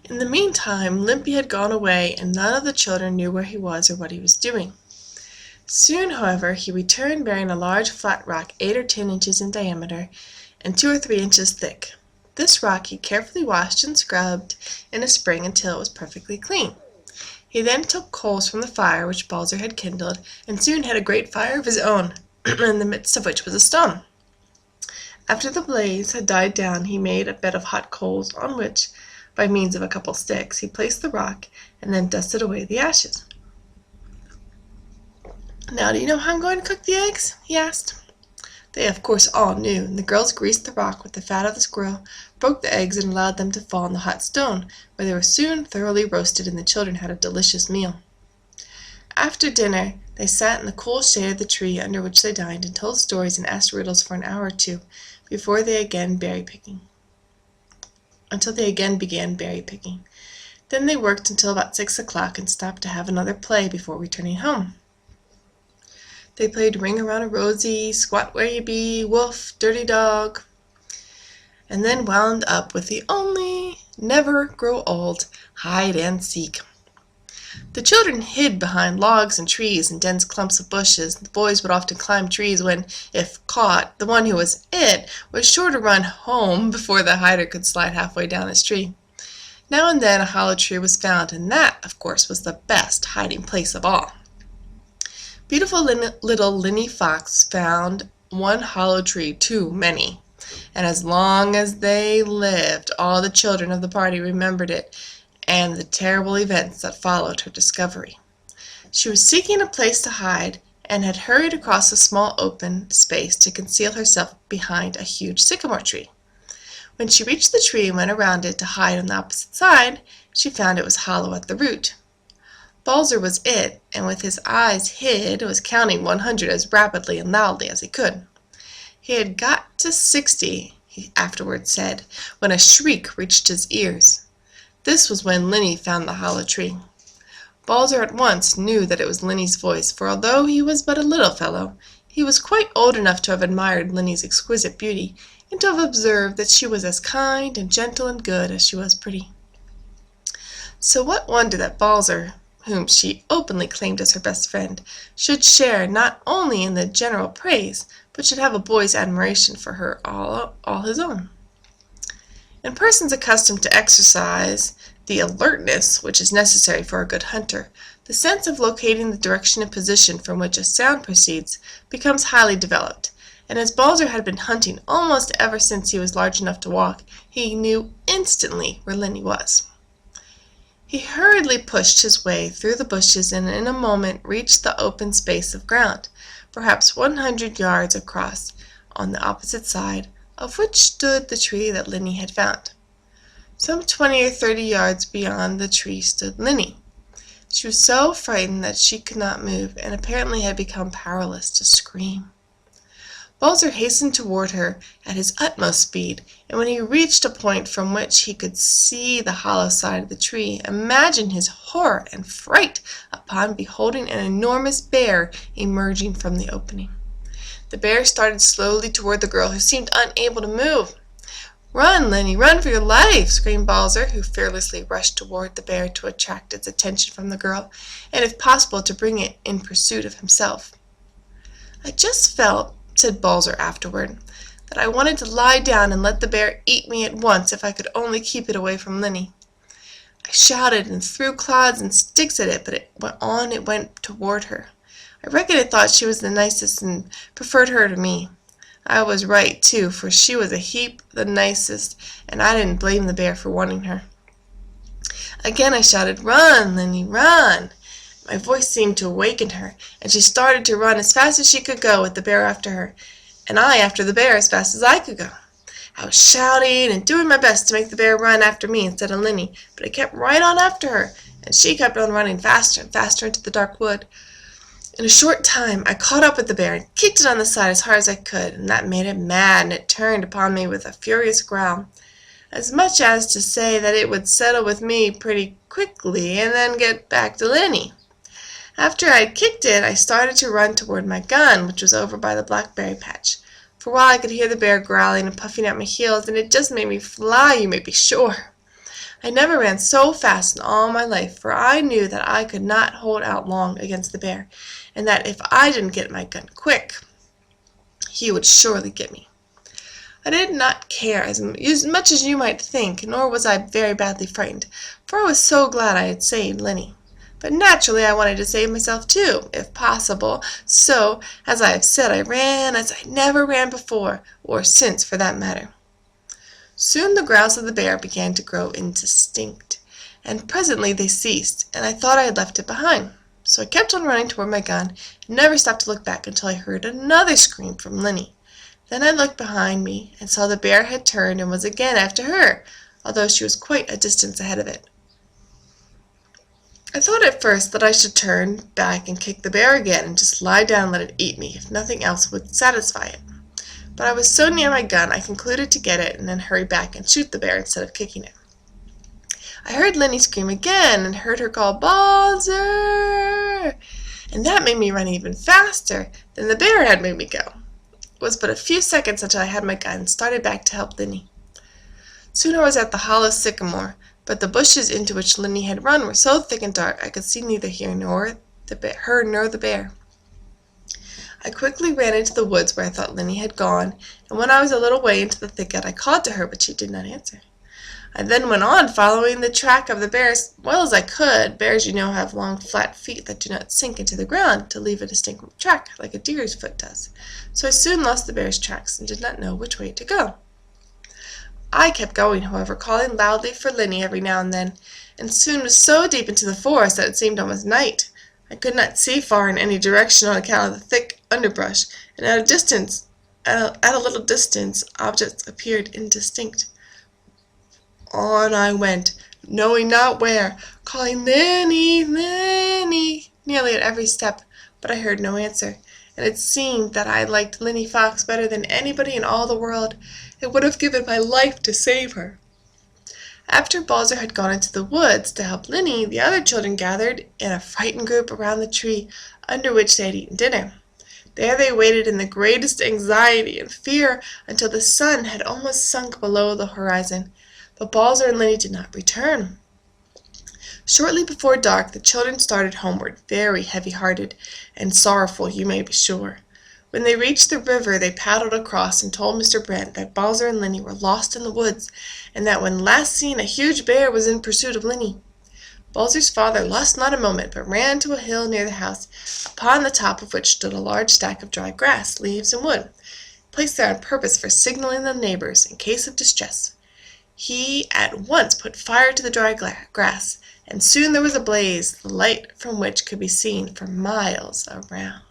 In the meantime, Limpy had gone away, and none of the children knew where he was or what he was doing. Soon, however, he returned bearing a large flat rock 8 or 10 inches in diameter and 2 or 3 inches thick. This rock he carefully washed and scrubbed in a spring until it was perfectly clean. He then took coals from the fire which Balzer had kindled, and soon had a great fire of his own, in the midst of which was a stone. After the blaze had died down, he made a bed of hot coals, on which, by means of a couple sticks, he placed the rock, and then dusted away the ashes. "Now do you know how I'm going to cook the eggs?" he asked. They of course all knew, and the girls greased the rock with the fat of the squirrel, broke the eggs, and allowed them to fall on the hot stone, where they were soon thoroughly roasted, and the children had a delicious meal. After dinner they sat in the cool shade of the tree under which they dined, and told stories and asked riddles for an hour or two before they again until they again began berry picking. Then they worked until about 6 o'clock and stopped to have another play before returning home. They played Ring Around a Rosy, Squat Where You Be, Wolf, Dirty Dog, and then wound up with the only never grow old hide and seek. The children hid behind logs and trees and dense clumps of bushes. The boys would often climb trees when, if caught, the one who was "it" was sure to run home before the hider could slide halfway down his tree. Now and then a hollow tree was found, and that, of course, was the best hiding place of all. Beautiful little Linny Fox found one hollow tree too many, and as long as they lived, all the children of the party remembered it and the terrible events that followed her discovery. She was seeking a place to hide, and had hurried across a small open space to conceal herself behind a huge sycamore tree. When she reached the tree and went around it to hide on the opposite side, she found it was hollow at the root. Balzer was it, and with his eyes hid was counting 100 as rapidly and loudly as he could. He had got to 60, he afterwards said, when a shriek reached his ears. This was when Linny found the hollow tree. Balzer at once knew that it was Linny's voice, for although he was but a little fellow, he was quite old enough to have admired Linny's exquisite beauty, and to have observed that she was as kind and gentle and good as she was pretty. So what wonder that Balzer, whom she openly claimed as her best friend, should share not only in the general praise, but should have a boy's admiration for her all his own. In persons accustomed to exercise the alertness which is necessary for a good hunter, the sense of locating the direction and position from which a sound proceeds becomes highly developed, and as Balzer had been hunting almost ever since he was large enough to walk, he knew instantly where Linny was. He hurriedly pushed his way through the bushes and in a moment reached the open space of ground, perhaps 100 yards across, on the opposite side of which stood the tree that Linny had found. Some 20 or 30 yards beyond the tree stood Linny. She was so frightened that she could not move, and apparently had become powerless to scream. Balzer hastened toward her at his utmost speed, and when he reached a point from which he could see the hollow side of the tree, imagine his horror and fright upon beholding an enormous bear emerging from the opening. The bear started slowly toward the girl, who seemed unable to move. "Run, Linny, run for your life!" screamed Balzer, who fearlessly rushed toward the bear to attract its attention from the girl, and if possible to bring it in pursuit of himself. "I just felt," said Balzer afterward, "that I wanted to lie down and let the bear eat me at once if I could only keep it away from Linny. I shouted and threw clods and sticks at it, but it went toward her. I reckon it thought she was the nicest and preferred her to me. I was right, too, for she was a heap the nicest, and I didn't blame the bear for wanting her. Again I shouted, 'Run, Linny, run!' My voice seemed to awaken her, and she started to run as fast as she could go, with the bear after her, and I after the bear as fast as I could go. I was shouting and doing my best to make the bear run after me instead of Linny, but I kept right on after her, and she kept on running faster and faster into the dark wood. In a short time I caught up with the bear and kicked it on the side as hard as I could, and that made it mad, and it turned upon me with a furious growl, as much as to say that it would settle with me pretty quickly and then get back to Linny. After I had kicked it, I started to run toward my gun, which was over by the blackberry patch. For a while I could hear the bear growling and puffing at my heels, and it just made me fly, you may be sure. I never ran so fast in all my life, for I knew that I could not hold out long against the bear, and that if I didn't get my gun quick, he would surely get me. I did not care as much as you might think, nor was I very badly frightened, for I was so glad I had saved Linny. But naturally I wanted to save myself too, if possible, so, as I have said, I ran as I never ran before, or since for that matter. Soon the growls of the bear began to grow indistinct, and presently they ceased, and I thought I had left it behind. So I kept on running toward my gun, and never stopped to look back until I heard another scream from Linny. Then I looked behind me, and saw the bear had turned and was again after her, although she was quite a distance ahead of it. I thought at first that I should turn back and kick the bear again, and just lie down and let it eat me, if nothing else would satisfy it. But I was so near my gun, I concluded to get it, and then hurry back and shoot the bear instead of kicking it. I heard Linny scream again, and heard her call, "Balzer!" and that made me run even faster than the bear had made me go. It was but a few seconds until I had my gun and started back to help Linny. Soon I was at the hollow sycamore, but the bushes into which Linny had run were so thick and dark I could see neither her nor the bear. I quickly ran into the woods where I thought Linny had gone, and when I was a little way into the thicket I called to her, but she did not answer. I then went on, following the track of the bear as well as I could. Bears, you know, have long, flat feet that do not sink into the ground to leave a distinct track, like a deer's foot does. So I soon lost the bear's tracks and did not know which way to go. I kept going, however, calling loudly for Linny every now and then, and soon was so deep into the forest that it seemed almost night. I could not see far in any direction on account of the thick underbrush, and at a little distance, objects appeared indistinct. On I went, knowing not where, calling Linny, Linny, nearly at every step, but I heard no answer, and it seemed that I liked Linny Fox better than anybody in all the world, and would have given my life to save her. After Balzer had gone into the woods to help Linny, the other children gathered in a frightened group around the tree under which they had eaten dinner. There they waited in the greatest anxiety and fear until the sun had almost sunk below the horizon, but Balzer and Linny did not return. Shortly before dark the children started homeward, very heavy-hearted and sorrowful, you may be sure. When they reached the river they paddled across and told Mr. Brent that Balzer and Linny were lost in the woods, and that when last seen a huge bear was in pursuit of Linny. Balzer's father lost not a moment, but ran to a hill near the house, upon the top of which stood a large stack of dry grass, leaves, and wood, placed there on purpose for signaling the neighbors in case of distress. He at once put fire to the dry grass, and soon there was a blaze, the light from which could be seen for miles around.